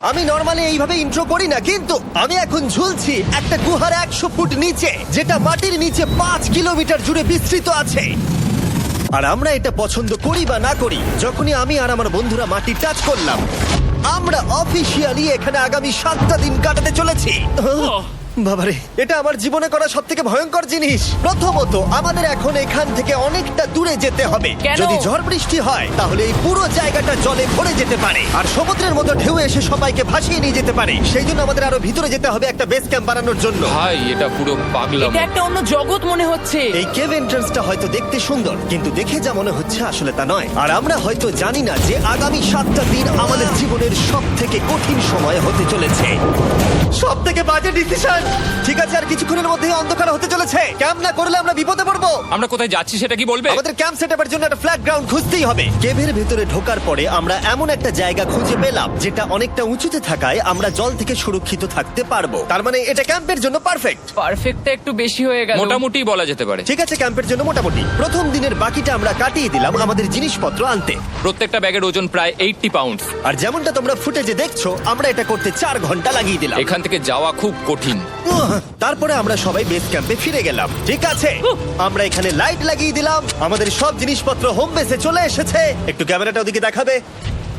আমি নরমালি এইভাবে ইন্ট্রো করি না, কিন্তু আমি এখন ঝুলছি একটা গুহার 100 ফুট নিচে, যেটা মাটির নিচে 5 কিলোমিটার জুড়ে বিস্তৃত আছে। আর আমরা এটা পছন্দ করি বা না করি, যখনই আমি আর আমার বন্ধুরা মাটি টাচ করলাম, আমরা অফিসিয়ালি এখানে আগামী 7টা দিন কাটাতে চলেছি। বাবারে, এটা আমার জীবনে করা সব থেকে ভয়ঙ্কর জিনিস। প্রথমত, আমাদের এখন এখান থেকে অনেকটা দূরে যেতে হবে। কেন? যদি ঝড় বৃষ্টি হয় তাহলে এই পুরো জায়গাটা জলে ভরে যেতে পারে, আর সমুদ্রের মতো ঢেউ এসে সবাইকে ভাসিয়ে নিয়ে যেতে পারে। সেই জন্য আমাদের আরো ভিতরে যেতে হবে একটা বেস ক্যাম্প বানানোর জন্য। ভাই এটা পুরো পাগলাম। এটা একটা অন্য জগৎ মনে হচ্ছে। এই কেভ এন্ট্রান্সটা হয়তো দেখতে সুন্দর, কিন্তু দেখে যা মনে হচ্ছে আসলে তা নয়। আর আমরা হয়তো জানি না যে আগামী 7টা দিন আমাদের জীবনের সব থেকে কঠিন সময় হতে চলেছে। সব থেকে বাজে ডিসিশন। ঠিক আছে, আর কিছুক্ষণের মধ্যেই অন্ধকার হতে চলেছে। ক্যাম্প না করলে আমরা বিপদে পড়বো। আমরা কোথায় যাচ্ছি সেটা কি বলবে? আমাদের ক্যাম্প সেটআপের জন্য একটা ফ্ল্যাট গ্রাউন্ড খুঁজতেই হবে। কেভের ভেতরে ঢোকার পরে আমরা এমন একটা জায়গা খুঁজে পেলাম যেটা অনেকটা উঁচুতে থাকায় আমরা জল থেকে সুরক্ষিত থাকতে পারবো। তার মানে এটা ক্যাম্পের জন্য পারফেক্ট। পারফেক্টটা একটু বেশি হয়ে গেল। মোটামুটি বলা যেতে পারে। ঠিক আছে, ক্যাম্পের জন্য মোটামুটি। প্রথম দিনের বাকিটা আমরা কাটিয়ে দিলাম আমাদের জিনিসপত্র আনতে। প্রত্যেকটা ব্যাগের ওজন প্রায় 80 পাউন্ড। আর যেমনটা তোমরা ফুটেজে দেখছো, আমরা এটা করতে 4 ঘন্টা লাগিয়ে দিলাম। এখান থেকে যাওয়া খুব কঠিন। তারপরে আমরা সবাই বেস ক্যাম্পে ফিরে গেলাম। ঠিক আছে, আমরা এখানে লাইট লাগিয়ে দিলাম। আমাদের সব জিনিসপত্র হোম বেসে চলে এসেছে। একটু ক্যামেরাটা ওদিকে দেখাবে?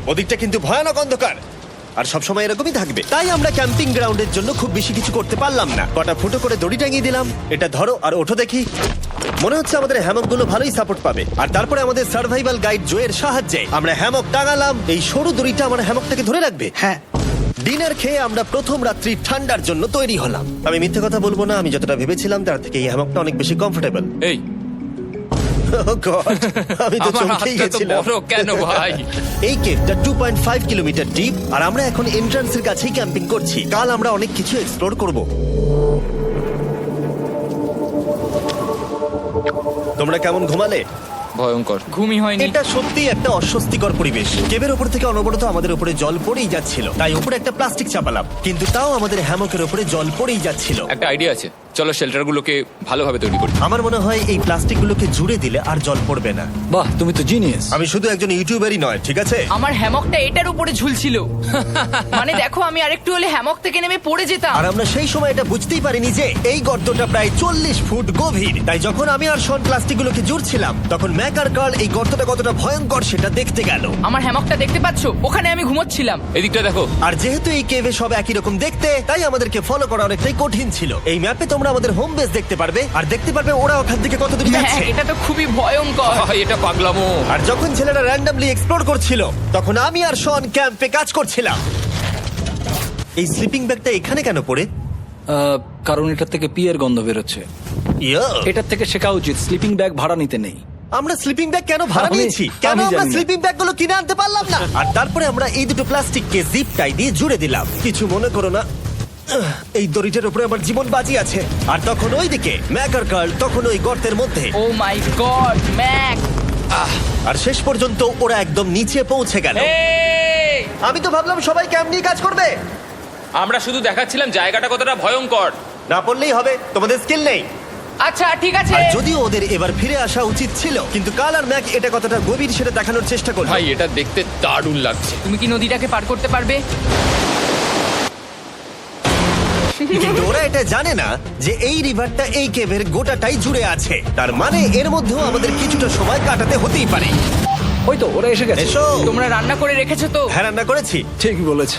ওদিকটা কিন্তু ভয়ানক অন্ধকার, আর সবসময় এরকমই থাকবে। তাই আমরা ক্যাম্পিং গ্রাউন্ডের জন্য খুব বেশি কিছু করতে পারলাম না। কটা ফুটো করে দড়ি টাঙিয়ে দিলাম। এটা ধরো আর ওঠো দেখি। মনে হচ্ছে আমাদের হ্যামকগুলো ভালোই সাপোর্ট পাবে। আর তারপরে আমাদের সার্ভাইভাল গাইড জোয়ের সাহায্যে আমরা হ্যামক টাঙালাম। এই সরু দড়িটা আমার হ্যামকটাকে ধরে রাখবে। হ্যাঁ। ডিনার খেয়ে আমরা প্রথম রাত্রি ঠান্ডার জন্য তৈরি হলাম। আমি মিথ্যে কথা বলবো না, আমি যতটা ভেবেছিলাম তার থেকে এই হ্যামকটা অনেক বেশি কমফোর্টেবল। এই আমি তো আমার চমকেই হাতটা তো গেছিলাম। বড় কেন ভাই? এই কেভটা 2.5 কিলোমিটার ডিপ, আর আমরা এখন এন্ট্রান্সের কাছেই ক্যাম্পিং করছি। কাল আমরা অনেক কিছু এক্সপ্লোর করব। তোমরা কেমন ঘুমালে? ভয়ঙ্কর। ঘুমই হয়নি। এটা সত্যি একটা অস্বস্তিকর পরিবেশ। কেবের উপর থেকে অনবরত আমাদের উপরে জল পড়েই যাচ্ছিল, তাই উপরে একটা প্লাস্টিক চাপালাম, কিন্তু তাও আমাদের হ্যামকের উপরে জল পড়েই যাচ্ছিল। একটা আইডিয়া আছে, চলো শেল্টারগুলোকে ভালোভাবে তৈরি করি। আমার মনে হয় এই প্লাস্টিকগুলোকে জুড়ে দিলে আর জল পড়বে না। বাহ, তুমি তো জিনিয়াস। আমি শুধু একজন ইউটিউবারই নয়, ঠিক আছে? আমার হ্যামকটা এটার উপরে ঝুলছিল। মানে দেখো, আমি আরেকটু হলে হ্যামক থেকে নেমে পড়ে যেতাম। আর আমরা সেই সময় এটা বুঝতেই পারিনি যে এই গর্তটা প্রায় 40 ফুট গভীর। তাই যখন আমি আর শন প্লাস্টিকগুলোকে জুড়ছিলাম, তখন ম্যাক আর কার্ল এই গর্তটা কতটা ভয়ঙ্কর সেটা দেখতে গেল। আমার হ্যামকটা দেখতে পাচ্ছো? ওখানে আমি ঘুমোচ্ছিলাম। এদিকটা দেখো। আর যেহেতু এই কেভে সব একই রকম দেখতে, তাই আমাদেরকে ফলো করা অনেকটাই কঠিন ছিল। এই ম্যাপে তোমরা আমাদের হোম বেস দেখতে পারবে, আর দেখতে পারবে ওরা ওখান থেকে কত দূর হ্যাঁ, যাচ্ছে। এটা তো খুবই ভয়ঙ্কর। ভাই এটা পাগলামো। আর যখন ছেলেরা র্যান্ডমলি এক্সপ্লোর করছিল, তখন আমি আর শন ক্যাম্পে কাজ করছিলাম। এই স্লিপিং ব্যাগটা এখানে কেন পড়ে? কারণ এটার থেকে পিয়ের গন্ধ বেরোচ্ছে। ইয়া, এটার থেকে শেখা উচিত স্লিপিং ব্যাগ ভাড়া নিতে নেই। আমরা স্লিপিং ব্যাগ কেন ভাড়া আমি- নিয়েছি? কেন আমি আমরা জানি না। স্লিপিং ব্যাগগুলো কিনে আনতে পারলাম না? আর তারপরে আমরা এই দুটো প্লাস্টিককে জিপ টাই দিয়ে জুড়ে দিলাম। কিছু মনে করো না, এই দড়িটার উপরে আমার জীবন বাজি আছে। আর তখন ওইদিকে ম্যাক আর কার্ল তখন ওই গর্তের মধ্যে। ও মাই গড, ম্যাক! আর শেষ পর্যন্ত ওরা একদম নিচে পৌঁছে গেল। এই! আমি তো ভাবলাম সবাই ক্যাম্প নিয়ে কাজ করবে। আমরা শুধু দেখাচ্ছিলাম জায়গাটা কতটা ভয়ঙ্কর। না পড়লেই হবে, তোমাদের স্কিল নেই। আচ্ছা ঠিক আছে। আর যদিও ওদের এবার ফিরে আসা উচিত ছিল, কিন্তু কাল আর ম্যাক এটা কতটা গভীর সেটা দেখানোর চেষ্টা করলো। ভাই এটা দেখতে দারুণ লাগছে। তুমি কি নদীটাকে পার করতে পারবে? কিন্তু ওরা এটা জানে না যে এই রিভারটা এই কেভের গোটাটাই জুড়ে আছে। তার মানে এর মধ্যেও আমাদের কিছুটা সময় কাটাতে হতেই পারে। ওই তো ওরা এসে গেছে। এসো। তোমরা রান্না করে রেখেছো তো? হ্যাঁ, রান্না করেছি। ঠিক বলেছ।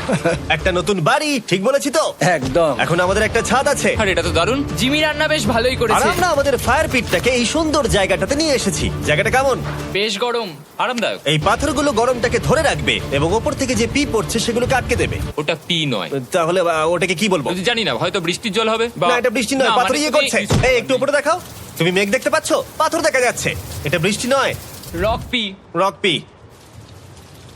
একটা নতুন বাড়ি, ঠিক বলেছি তো? একদম। এখন আমাদের একটা ছাদ আছে। আর এটা তো দারুণ। জিমি রান্না বেশ ভালোই আর করেছে। আমরা আমাদের ফায়ার পিটটাকে এই সুন্দর জায়গাটাতে নিয়ে এসেছি। জায়গাটা কেমন? বেশ গরম। আরামদায়ক। এই পাথরগুলো গরমটাকে ধরে রাখবে এবং ওপর থেকে যে পি পড়ছে সেগুলোকে আটকে দেবে। ওটা পি নয়। তাহলে ওটাকে কি বলবো? যদি জানি না, হয়তো বৃষ্টির জল হবে। না, এটা বৃষ্টি নয়, না, পাথর মানে ইয়ে তুমি- করছে। এই একটু উপরে দেখাও। তুমি মেঘ দেখতে পাচ্ছো? পাথর দেখা যাচ্ছে। এটা বৃষ্টি নয়, রক পি। Rock P.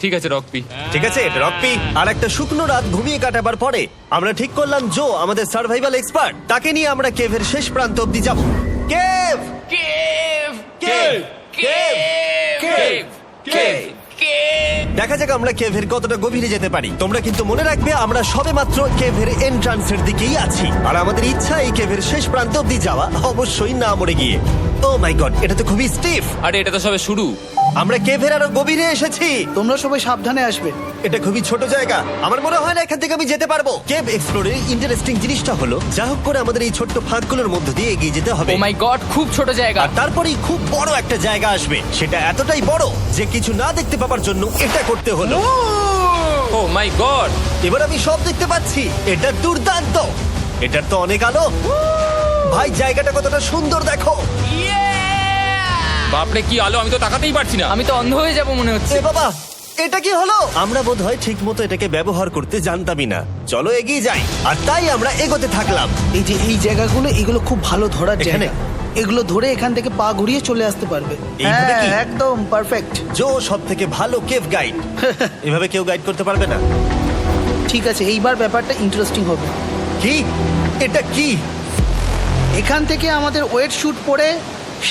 ঠিক আছে, রক পি। ঠিক আছে, এটা রক পি। আর একটা শুকনো রাত ঘুমিয়ে কাটাবার পরে আমরা ঠিক করলাম জো আমাদের সার্ভাইভাল এক্সপার্ট, তাকে নিয়ে আমরা কেভের শেষ প্রান্ত অব্দি যাব। Cave, cave! Cave, cave, cave! Cave! Cave! দেখা যাক আমরা কেভের কতটা গভীরে যেতে পারি। তোমরা কিন্তু মনে রাখবে আমরা সবেমাত্র কেভের এন্ট্রান্সের দিকেই আছি, আর আমাদের ইচ্ছা এই কেভের শেষ প্রান্ত অব্দি যাওয়া, অবশ্যই না মরে গিয়ে। ও মাই গড, এটা তো খুবই স্টিফ। আরে এটা তো সবে শুরু। আমরা কেভের আরো গভীরে এসেছি। তোমরা সবাই সাবধানে আসবে। এটা খুবই ছোট জায়গা, আমার মনে হয় না এখান থেকে আমি যেতে পারবো। কেভ এক্সপ্লোরের ইন্টারেস্টিং জিনিসটা হলো যা হোক করে আমাদের এই ছোট্ট ফাঁকগুলোর মধ্য দিয়ে এগিয়ে যেতে হবে। ও মাই গড, খুব ছোট জায়গা। আর তারপরেই খুব বড় একটা জায়গা আসবে, সেটা এতটাই বড় যে কিছু না দেখতে পাওয়ার জন্য এটা করতে হলো। ও মাই গড! এবার আমি সব দেখতে পাচ্ছি, এটা দুর্দান্ত। এটার তো অনেক আলো। ভাই জায়গাটা কতটা সুন্দর দেখো। বাপরে কি আলো, আমি তো তাকাতেই পারছি না। আমি তো অন্ধ হয়ে যাব মনে হচ্ছে। এ বাবা, এটা কি হলো? আমরা বোধহয় ঠিক মতো এটাকে ব্যবহার করতে জানতামই না। চলো এগিয়ে যাই। আর তাই আমরা এগোতে থাকলাম। এই যে এই জায়গাগুলো, এগুলো খুব ভালো ধরার এখানে? জায়গা। এগুলো ধরে এখান থেকে পা ঘুরিয়ে চলে আসতে পারবে। এইভাবে কি? হ্যাঁ, একদম পারফেক্ট। জো সব থেকে ভালো কেভ গাইড। এভাবে কেউ গাইড করতে পারবে না। ঠিক আছে, এইবার ব্যাপারটা ইন্টারেস্টিং হবে। কি? এটা কি? এখান থেকে আমাদের ওয়েট শুট পরে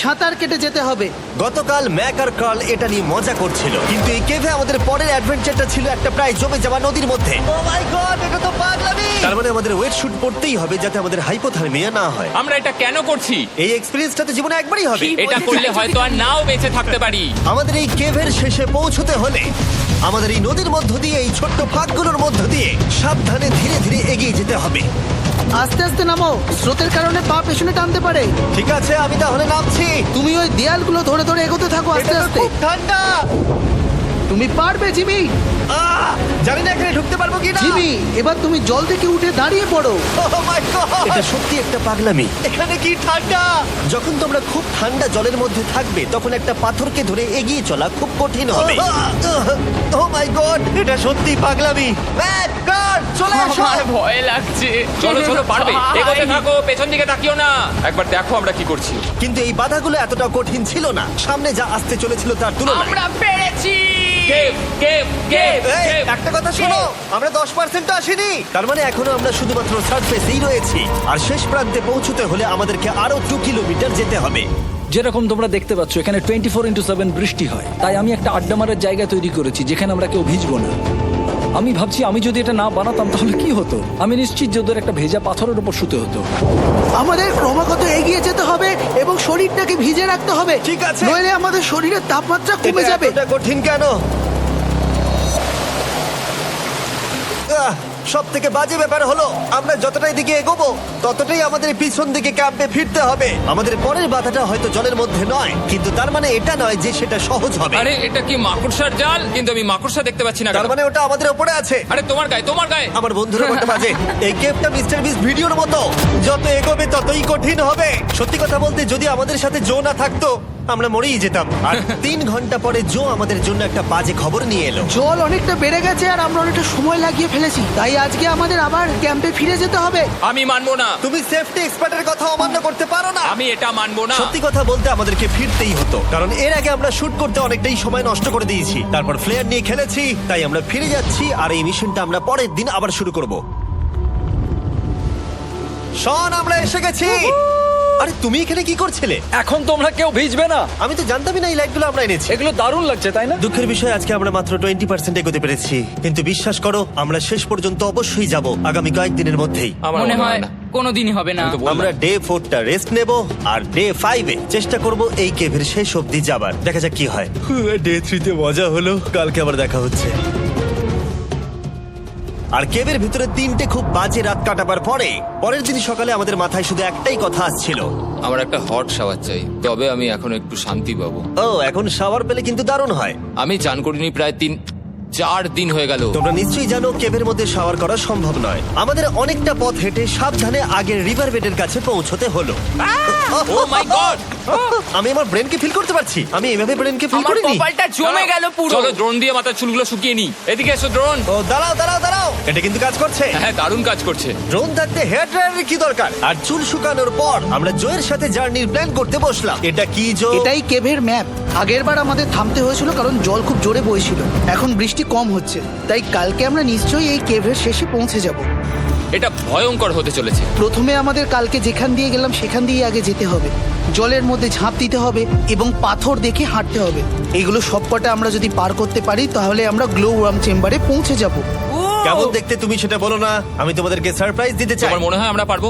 সাঁতার কেটে যেতে হবে। গতকাল ম্যাক আর কার্ল এটা নিয়ে মজা করছিল, কিন্তু এই কেভে আমাদের পরের অ্যাডভেঞ্চারটা ছিল একটা প্রায় জমে যাওয়া নদীর মধ্যে। ও মাই গড, এটা তো পাগলামি! তার মানে আমাদের ওয়েট শুট পড়তেই হবে যাতে আমাদের হাইপোথার্মিয়া না হয়। আমরা এটা কেন করছি? এই এক্সপেরিয়েন্সটা তো জীবনে একবারই হবে। এটা করলে হয়তো আর নাও বেঁচে থাকতে পারি। আমাদের এই কেভের শেষে পৌঁছতে হলে আমাদের এই নদীর মধ্য দিয়ে, এই ছোট্ট ফাঁকগুলোর মধ্য দিয়ে সাবধানে ধীরে ধীরে এগিয়ে যেতে হবে। আস্তে আস্তে নামো, স্রোতের কারণে পা পেছনে টানতে পারে। ঠিক আছে, আমি তাহলে নামছি। তুমি ওই দেয়ালগুলো ধরে ধরে এগোতে থাকো আস্তে এটা তো আস্তে। খুব ঠান্ডা। তুমি পারবে জিমি। জানি না এখানে ঢুকতে পারবো কি না। জিমি, এবার তুমি জল থেকে উঠে দাঁড়িয়ে পড়ো। এটা সত্যি একটা পাগলামি। এখানে কি ঠান্ডা! যখন তোমরা খুব ঠান্ডা জলের মধ্যে থাকবে তখন একটা পাথরকে ধরে এগিয়ে চলা খুব কঠিন হবে। ও মাই গড, এটা সত্যি পাগলামি। ম্যাক, গার্ড, চলে এসো। আমার ভয় লাগছে। চলো চলো, পারবে। ভাই। এগোতে থাকো, পেছন দিকে তাকিও না। একবার দেখো আমরা কি করছি। কিন্তু এই বাধাগুলো এতটা কঠিন ছিল না সামনে যা আসতে চলেছিল তার তুলনায়। আমরা পেরেছি। কেভ কেভ কেভ এই, কেভ। একটা কথা শোনো, আমরা 10% আসিনি। তার মানে এখনো আমরা শুধুমাত্র সার্ফেসেই রয়েছি, আর শেষ প্রান্তে পৌঁছতে হলে আমাদেরকে আরো 2 কিলোমিটার যেতে হবে। যেরকম তোমরা দেখতে পাচ্ছ এখানে 24/7 বৃষ্টি হয়, তাই আমি একটা আড্ডা মারার জায়গা তৈরি করেছি যেখানে আমরা কেউ ভিজবো না। আমি ভাবছি আমি যদি এটা না বানাতাম তাহলে কি হতো। আমি নিশ্চিত যে ওদের একটা ভেজা পাথরের উপর শুতে হতো। আমাদের ক্রমাগত এগিয়ে যেতে হবে এবং শরীরটাকে ভিজে রাখতে হবে। ঠিক আছে। নইলে আমাদের শরীরের তাপমাত্রা কমে এটা যাবে। এতটা কঠিন কেন? সব থেকে বাজে ব্যাপার হলো আমরা যতটাই দিকে এগোবো ততটাই আমাদের পিছন দিকে ক্যাম্পে ফিরতে হবে। আমাদের পরের বাধাটা হয়তো জলের মধ্যে নয়, কিন্তু তার মানে এটা নয় যে সেটা সহজ হবে। আরে এটা কি মাকড়সার জাল? কিন্তু আমি মাকড়সা দেখতে পাচ্ছি না। তার কেন? মানে ওটা আমাদের উপরে আছে। আরে তোমার গায়ে, তোমার গায়ে। আমার বন্ধুরা বলতে বাজে। এই কেপটা মিস্টার বিস ভিডিওর মতো, যত এগোবে ততই কঠিন হবে। সত্যি কথা বলতে যদি আমাদের সাথে জো না থাকতো আমরা মরেই যেতাম। আর 3 ঘন্টা পরে জো আমাদের জন্য একটা বাজে খবর নিয়ে এলো। জল অনেকটা বেড়ে গেছে আর আমরা অনেকটা সময় লাগিয়ে ফেলেছি, তাই আজকে আমাদের আবার ক্যাম্পে ফিরে যেতে হবে। আমি মানবো না। তুমি সেফটি এক্সপার্টের কথা অমান্য করতে পারো না। আমি এটা মানবো না। সত্যি কথা বলতে আমাদেরকে ফিরতেই হতো, কারণ এর আগে আমরা শুট করতে অনেকটাই সময় নষ্ট করে দিয়েছি। তারপর ফ্লেয়ার নিয়ে খেলেছি, তাই আমরা ফিরে যাচ্ছি আর এই মিশনটা আমরা পরের দিন আবার শুরু করব। শন, আমরা এসে গেছি। আরে তুমি এখানে কি করছিলে? এখন তোমরা কেউ ভিজবে না। আমি তো জানতামই না এই লাইটগুলো আমরা এনেছি। এগুলো দারুণ লাগছে তাই না? দুঃখের বিষয় আজকে আমরা মাত্র 20% এগোতে পেরেছি, কিন্তু বিশ্বাস করো আমরা শেষ পর্যন্ত অবশ্যই যাব আগামী কয়েকদিনের মধ্যেই। আমার মনে হয় না। কোনোদিনই হবে না। আমি তো বললাম। আমরা ডে 4টা রেস্ট নেব আর ডে 5-এ চেষ্টা করব এই কেভের শেষ অবধি যাবার। দেখা যাক কি হয়। ডে 3-তে মজা হলো, কালকে আবার দেখা হচ্ছে। আর কেভের ভিতরে 3টে খুব বাজে রাত কাটাবার পরে পরের দিন সকালে আমাদের মাথায় শুধু একটাই কথা আসছিল, আমার একটা হট শাওয়ার চাই, তবে আমি এখন একটু শান্তি পাবো। ও এখন শাওয়ার পেলে কিন্তু দারুণ হয়। আমি চান করিনি প্রায় 3-4 দিন হয়ে গেল। তোমরা নিশ্চয়ই জানো কেভের মধ্যে শাওয়ার করা সম্ভব নয়। আমাদের অনেকটা পথ হেঁটে সাবধানে আগের রিভার বেডের কাছে পৌঁছতে হলো। ও মাই গড! আমি আমার ব্রেনকে ফিল করতে পারছি। আমি এভাবে ব্রেনকে ফিল আমার করিনি। কপালটা জমে গেল পুরো। চলো ড্রোন দিয়ে মাথার চুলগুলো শুকিয়ে নি। এদিকে এসো ড্রোন। ও দাঁড়াও দাঁড়াও দাঁড়াও, এটা কিন্তু কাজ করছে। হ্যাঁ, দারুণ কাজ করছে। ড্রোন থাকতে হেয়ার ড্রায়ারের কি দরকার? আর চুল শুকানোর পর আমরা জোয়ের সাথে জার্নির প্ল্যান করতে বসলাম। এটা কি জো? এটাই কেভের ম্যাপ। আগেরবার আমাদের থামতে হয়েছিল কারণ জল খুব জোরে বইছিল। এখন বৃষ্টি কম হচ্ছে, তাই কালকে আমরা নিশ্চয়ই এই কেভের শেষে পৌঁছে যাব। এটা ভয়ঙ্কর হতে চলেছে। প্রথমে আমাদের কালকে যেখান দিয়ে গেলাম সেখান দিয়ে আগে যেতে হবে। জলের মধ্যে ঝাঁপ দিতে হবে এবং পাথর দেখে হাঁটতে হবে। এগুলো সবকটা আমরা যদি পার করতে পারি তাহলে আমরা গ্লো ওয়ার্ম চেম্বারে পৌঁছে যাব। কেমন দেখতে তুমি সেটা বলো না, আমি তোমাদেরকে সারপ্রাইজ দিতে চাই। তোমার মনে হয় আমরা পারবো?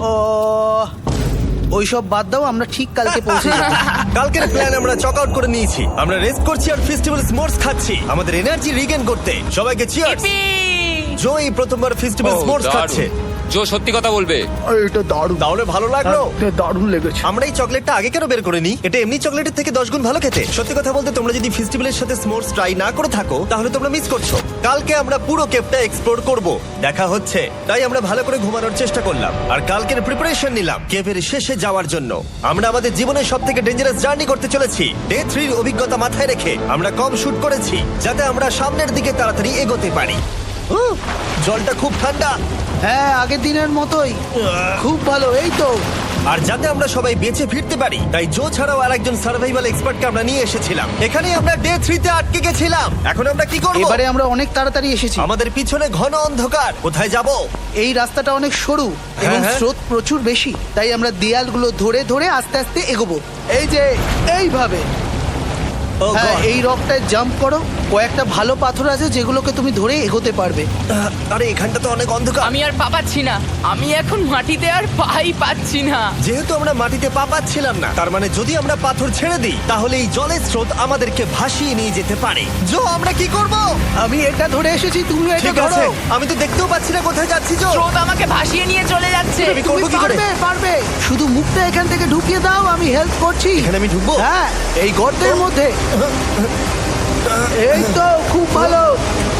ওইসব বাদ দাও, আমরা ঠিক কালকে পৌঁছে যাবো। কালকের প্ল্যান আমরা চক আউট করে নিয়েছি। আমরা রেস্ট করছি আর ফেস্টিভ্যাল স্মোর্টস খাচ্ছি আমাদের এনার্জি রিগেন করতে। সবাইকে চিয়ার্স। Yippee! জো এই প্রথমবার ফেস্টিভ্যাল স্মোর্টস খাচ্ছে। জো সত্যি কথা বলবে। এটা দারুণ, তাহলে ভালো লাগলো? এটা দারুণ লেগেছে। আমরা এই চকলেটটা আগে কেন বের করিনি? এটা এমনি চকলেটের থেকে 10 গুণ ভালো খেতে। সত্যি কথা বলতে তোমরা যদি ফেস্টিভ্যালের সাথে স্মোর্টস ট্রাই না করে থাকো তাহলে তোমরা মিস করছো। কালকে আমরা পুরো কেপটা এক্সপ্লোর করব, দেখা হচ্ছে। তাই আমরা ভালো করে ঘুমানোর চেষ্টা করলাম আর কালকের প্রিপারেশন নিলাম কেভের শেষে যাওয়ার জন্য। আমরা আমাদের জীবনের সবথেকে ডেঞ্জারাস জার্নি করতে চলেছি। ডে 3 এর অভিজ্ঞতা মাথায় রেখে আমরা কম শুট করেছি যাতে আমরা সামনের দিকে তাড়াতাড়ি এগোতে পারি। জলটা খুব ঠান্ডা হ্যাঁ, আগের দিনের মতোই খুব ভালো। এই তো আর যাতে আমরা সবাই বেঁচে ফিরতে পারি তাই জো ছাড়াও আরেকজন সার্ভাইভাল এক্সপার্টকে আমরা নিয়ে এসেছিলাম। এখানে আমরা ডে 3 তে আটকে গেছিলাম। এখন আমরা কি করব? এবারে আমরা অনেক তাড়াতাড়ি এসেছি। আমাদের পিছনে ঘন অন্ধকার। কোথায় যাব? এই রাস্তাটা অনেক সরু এবং হ্যাঁ। স্রোত প্রচুর বেশি, তাই আমরা দেয়ালগুলো ধরে ধরে আস্তে আস্তে এগোবো। এই যে এইভাবে। ও হ্যাঁ, God! এই রকটায় জাম্প করো। কয়েকটা ভালো পাথর আছে যেগুলোকে তুমি ধরে এগোতে পারবে। আরে এখানটা তো অনেক অন্ধকার। আমি আর পা পাচ্ছি না, আমি এখন মাটিতে আর পাই পাচ্ছি না। যেহেতু আমরা মাটিতে পা পাচ্ছিলাম না, তার মানে যদি আমরা পাথর ছেড়ে দিই তাহলে এই জলের স্রোত আমাদেরকে ভাসিয়ে নিয়ে যেতে পারে। জো, আমরা কি করব? আমি এটা ধরে এসেছি, তুমি এটা ঠিক ধরো। আছে, আমি তো দেখতেও পাচ্ছি না কোথায় যাচ্ছি। জো, স্রোত আমাকে ভাসিয়ে নিয়ে চলে যাচ্ছে। আমি তুমি করবো কি করে? পারবে, পারবে। শুধু মুখটা এখান থেকে ঢুকিয়ে দাও, আমি হেল্প করছি। এখানে আমি ঢুকবো? হ্যাঁ, এই গর্তের মধ্যে। এই তো, খুব ভালো।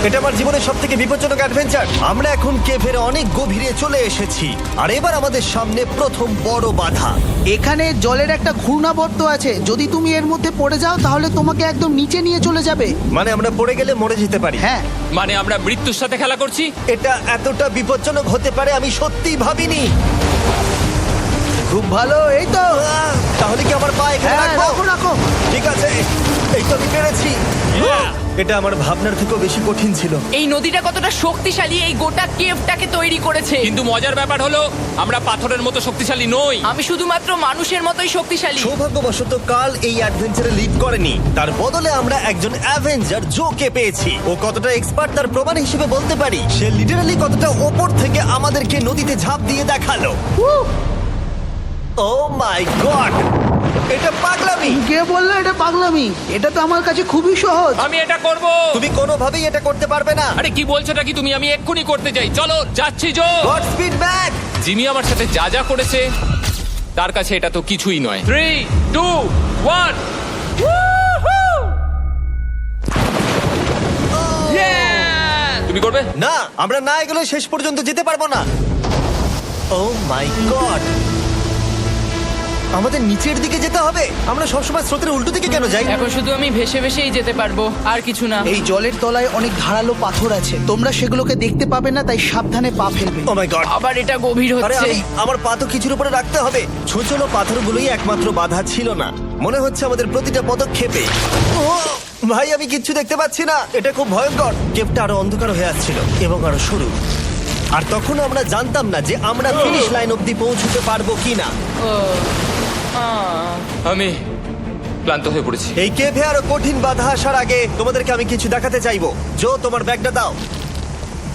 এটা আমার জীবনের সবথেকে বিপজ্জনক অ্যাডভেঞ্চার। আমরা এখন কেভের অনেক গভীরে চলে এসেছি আর এবার আমাদের সামনে প্রথম বড় বাধা। এখানে জলের একটা ঘূর্ণাবর্ত আছে, যদি তুমি এর মধ্যে পড়ে যাও তাহলে তোমাকে একদম নিচে নিয়ে চলে যাবে। মানে আমরা পড়ে গেলে মরে যেতে পারি। হ্যাঁ, মানে আমরা মৃত্যুর সাথে খেলা করছি। এটা এতটা বিপজ্জনক হতে পারে আমি সত্যিই ভাবিনি। খুব ভালো। এই তো, তাহলে কি আমার পা এখানে হ্যাঁ, রাখবো? রাখো রাখো। ঠিক আছে, এই তো আমি পেরেছি। এটা আমার ভাবনার থেকেও বেশি কঠিন ছিল। এই নদীটা কতটা শক্তিশালী এই গোটা কেভটাকে তৈরি করেছে। কিন্তু মজার ব্যাপার হলো আমরা পাথরের মতো শক্তিশালী নই। আমি শুধুমাত্র মানুষের মতোই শক্তিশালী। সৌভাগ্যবশত কাল এই অ্যাডভেঞ্চারে লিড করেনি, তার বদলে আমরা একজন অ্যাভেঞ্জার জোকে পেয়েছি। ও কতটা এক্সপার্ট তার প্রমাণ হিসেবে বলতে পারি। সে লিটারালি কতটা ওপর থেকে আমাদেরকে নদীতে ঝাঁপ দিয়ে দেখালো। ও মাই গড, এটা পাগলামি। কে বললো এটা পাগলামি? এটা তো আমার কাছে খুবই সহজ। আমি এটা করব। তুমি কোনোভাবেই এটা করতে পারবে না। আরে কি বলছোটা কি তুমি? আমি এক্ষুনি করতে চাই। চলো যাচ্ছি Joe. God speed back. Jimmy আমার সাথে যা যা করেছে তার কাছে এটা তো কিছুই নয়। 3, 2, 1। তুমি করবে? না, আমরা না এগুলো শেষ পর্যন্ত যেতে পারবো না। ও মাই গড, আমাদের নিচের দিকে যেতে হবে। আমরা সবসময় স্রোতের উল্টো দিকে কেন যাই? এখন শুধু আমি ভেসে ভেসেই যেতে পারবো, আর কিছু না। এই জলের তলায় অনেক ধারালো পাথর আছে, তোমরা সেগুলোকে দেখতে পাবে না, তাই সাবধানে পা ফেলবে। ও মাই গড, আবার এটা গভীর আরে হচ্ছে। আমার পা তো কিছুর উপরে রাখতে হবে। ছোট ছোট পাথরগুলোই একমাত্র বাধা ছিল না, মনে হচ্ছে আমাদের প্রতিটা পদক্ষেপে। ও ভাই, আমি কিচ্ছু দেখতে পাচ্ছি না। এটা খুব ভয়ঙ্কর। কেপটা আরো অন্ধকার হয়ে আসছিল এবং আরো সরু। আর তখন আমরা জানতাম না যে আমরা ফিনিশ লাইন অব্দি পৌঁছতে পারবো কিনা। আমি ক্লান্ত হয়ে পড়েছি। এই কেভে আরো কঠিন বাধা আসার আগে তোমাদেরকে আমি কিছু দেখাতে চাইবো। জো, তোমার ব্যাগটা দাও।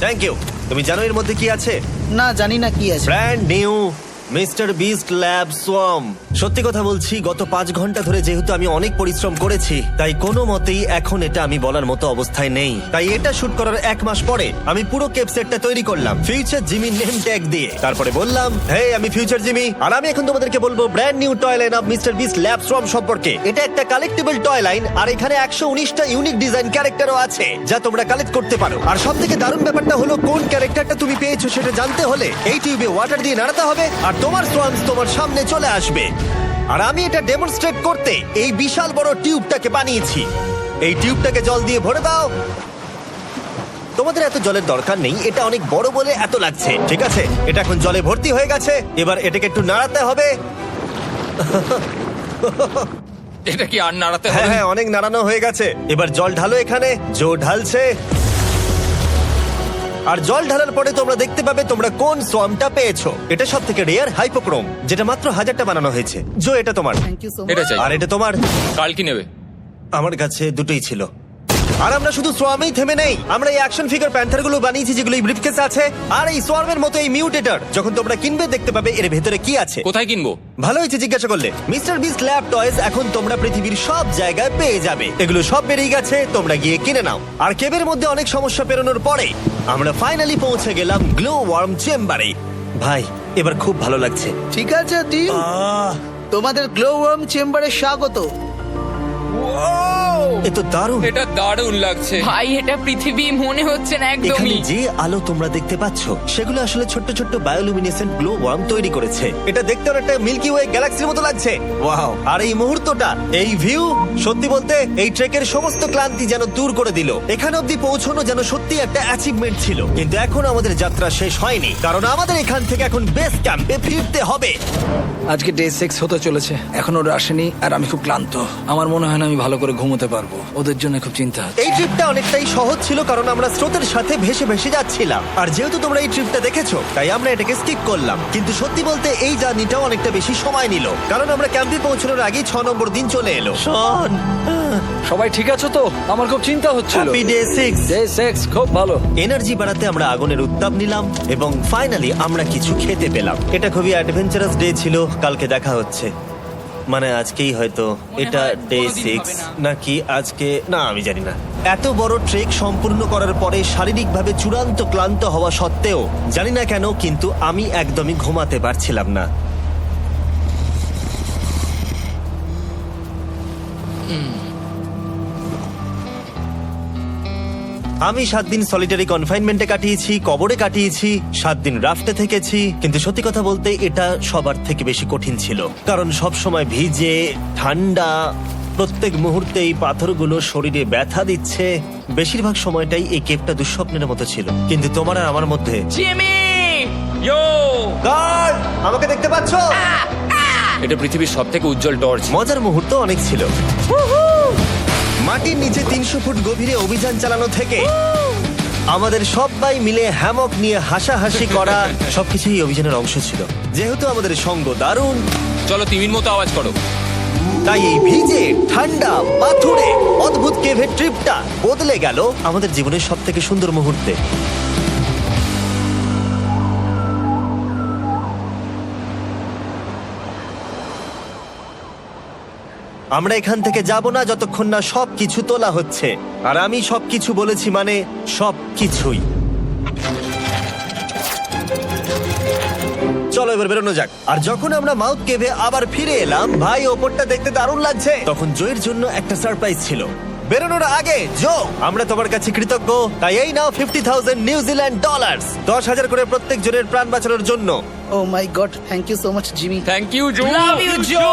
Thank you. তুমি জানো এর মধ্যে কি আছে? না, জানি না কি আছে। Brand new mister beast lab swamp. সত্যি কথা বলছি, গত 5 ঘন্টা ধরে যেহেতু আমি অনেক পরিশ্রম করেছি, তাই কোনো মতেই এখন এটা আমি বলার মতো অবস্থায় নেই। তাই এটা শুট করার 1 মাস পরে আমি পুরো কেপ সেটটা তৈরি করলাম ফিউচার জিমি নেম ট্যাগ দিয়ে। তারপরে বললাম, হে, আমি ফিউচার জিমি, আর আমি এখন তোমাদেরকে বলবো brand new toy line of mister beast lab swamp সম্পর্কে। এটা একটা কালেক্টেবল টয় লাইন, আর এখানে 119টা ইউনিক ডিজাইন ক্যারেক্টারও আছে যা তোমরা কালেক্ট করতে পারো। আর সবথেকে দারুণ ব্যাপারটা হলো, কোন ক্যারেক্টারটা তুমি পেয়েছো সেটা জানতে হলে এই টিউবে ওয়াটার দিয়ে নাড়াতে হবে আর তোমার সোয়ামস তোমার সামনে চলে আসবে। আর আমি এটা ডেমনস্ট্রেট করতে এই বিশাল বড় টিউবটাকে বানিয়েছি। এই টিউবটাকে জল দিয়ে ভরে দাও। তোমাদের এত জলের দরকার নেই, এটা অনেক বড় বলে এত লাগছে। ঠিক আছে, এটা এখন জলে ভর্তি হয়ে গেছে। এবার এটাকে একটু নাড়াতে হবে। এটা কি আর নাড়াতে হ্যাঁ হবে? হ্যাঁ, অনেক নাড়ানো হয়ে গেছে। এবার জল ঢালো এখানে। জো ঢালছে। আর জল ঢালার পরে তোমরা দেখতে পাবে তোমরা কোন সোয়ামটা পেয়েছো। এটা সব থেকে রেয়ার হাইপোক্রোম, যেটা মাত্র 1000টা বানানো হয়েছে। জো, এটা তোমার। থ্যাংক ইউ সো এটা মাচ। চাই। আর এটা তোমার। কাল কি নেবে? আমার কাছে দুটোই ছিল। আর আমরা শুধু সোয়ামেই থেমে নেই, আমরা এই অ্যাকশন ফিগার প্যান্থার গুলো বানিয়েছি যেগুলো এই ব্রিফকেসে আছে, আর এই সোয়ার্মের মতো এই মিউটেটর। যখন তোমরা কিনবে দেখতে পাবে এর ভেতরে কি আছে। কোথায় কিনবো? ভালো হয়েছে জিজ্ঞাসা করলে। মিস্টার বিস্ট ল্যাব টয়েস এখন তোমরা পৃথিবীর সব জায়গায় পেয়ে যাবে। এগুলো সব বেরিয়ে গেছে, তোমরা গিয়ে কিনে নাও। আর কেবের মধ্যে অনেক সমস্যা পেরোনোর পরে আমরা ফাইনালি পৌঁছে গেলাম গ্লো ওয়ার্ম চেম্বারে। ভাই এবার খুব ভালো লাগছে। ঠিক আছে টিম, তোমাদের গ্লো ওয়ার্ম চেম্বারে স্বাগত। এ তো দারুণ। এটা দারুণ লাগছে। ভাই এটা পৃথিবী মনে হচ্ছে না এখানে একদমই। যে আলো তোমরা দেখতে পাচ্ছ সেগুলো আসলে ছোট্ট ছোট্ট বায়োলুমিনেসেন্ট গ্লো ওয়ার্ম তৈরি করেছে। এটা দেখতে অনেকটা মিল্কি ওয়ে গ্যালাক্সির মতো লাগছে। ওয়াও! আর এই মুহূর্তটা, এই ভিউ, সত্যি বলতে এই ট্রেকের সমস্ত ক্লান্তি যেন দূর করে দিল। এখানে অবধি পৌঁছানো যেন সত্যি একটা অ্যাচিভমেন্ট ছিল। কিন্তু এখন আমাদের যাত্রা শেষ হয়নি, কারণ আমাদের এখান থেকে এখন বেস ক্যাম্পে ফিরতে হবে। আজকে ডে 6 হতে চলেছে, এখনো ওরা আসেনি আর আমি খুব ক্লান্ত। আমার মনে হয় না আমি ভালো করে ঘুমোতে পারবো, ওদের জন্য খুব চিন্তা হচ্ছে। এই ট্রিপটা অনেকটাই সহজ ছিল কারণ আমরা স্রোতের সাথে ভেসে ভেসে যাচ্ছিলাম। আর যেহেতু তোমরা এই ট্রিপটা দেখেছো তাই আমরা এটাকে স্কিপ করলাম। কিন্তু সত্যি বলতে এই জার্নিটাও অনেকটা বেশি সময় নিল, কারণ আমরা ক্যাম্পে পৌঁছানোর আগেই 6 নম্বর দিন চলে এলো। শন, সবাই ঠিক আছে তো? আমার খুব চিন্তা হচ্ছিল। Happy day 6। ডে 6 খুব ভালো। এনার্জি বাড়াতে আমরা আগুনের উত্তাপ নিলাম এবং ফাইনালি আমরা কিছু খেতে পেলাম। এটা খুবই অ্যাডভেঞ্চারাস ডে ছিল। কালকে দেখা হচ্ছে, মানে আজকেই হয়তো। এটা হয় ডে কোনোদিন 6 হবে না। নাকি আজকে, না আমি জানি না। এত বড় ট্রেক সম্পূর্ণ করার পরে শারীরিকভাবে চূড়ান্ত ক্লান্ত হওয়া সত্ত্বেও জানি না কেন কিন্তু আমি একদমই ঘুমাতে পারছিলাম না। আমি 7 দিন সলিটারি কনফাইনমেন্টে কাটিয়েছি, কবরে কাটিয়েছি, 7 দিন রাফটে থেকেছি। কিন্তু সত্যি কথা বলতে এটা সবার থেকে বেশি কঠিন ছিল, কারণ সব সময় ভিজে, ঠান্ডা, প্রত্যেক মুহূর্তে এই পাথরগুলো শরীরে ব্যথা দিচ্ছে। বেশিরভাগ সময়টাই এই কেভটা দুঃস্বপ্নের মতো ছিল। কিন্তু তোমার আর আমার মধ্যে জিমি! ইয়ো! গার্ড, আমাকে দেখতে পাচ্ছ? এটা পৃথিবীর সবথেকে উজ্জ্বল টর্চ। মজার মুহূর্ত অনেক ছিল। মাটির নিচে 300 ফুট গভীরে অভিযান চালানো থেকে আমাদের সবাই মিলে হ্যামক নিয়ে হাসাহাসি করা সবকিছুই এই অভিযানের অংশ ছিল। যেহেতু আমাদের সঙ্গ দারুণ, চলো তিমির মতো আওয়াজ করো। তাই এই ভিজে, ঠান্ডা, পাথুরে অদ্ভুত কেভের ট্রিপটা বদলে গেল আমাদের জীবনের সব থেকে সুন্দর মুহূর্তে। আমরা এখান থেকে যাব না যতক্ষণ না সবকিছু তোলা হচ্ছে। আর আমি সবকিছু বলেছি মানে সবকিছুই। চলো এবার বেরোনো যাক। আর যখন আমরা মাউথ কেভে আবার ফিরে এলাম, ভাই ওপরটা দেখতে দারুণ লাগছে। তখন জয়ের জন্য একটা সারপ্রাইজ ছিল। বেরোনোর আগে জো, আমরা তোমার কাছে কৃতজ্ঞ। তাই এই নাও $50,000 নিউজিল্যান্ড ডলার, 10,000 করে প্রত্যেক জনের প্রাণ বাঁচানোর জন্য। Oh my God, thank you so much Jimmy. Thank you Joe. Love you Joe!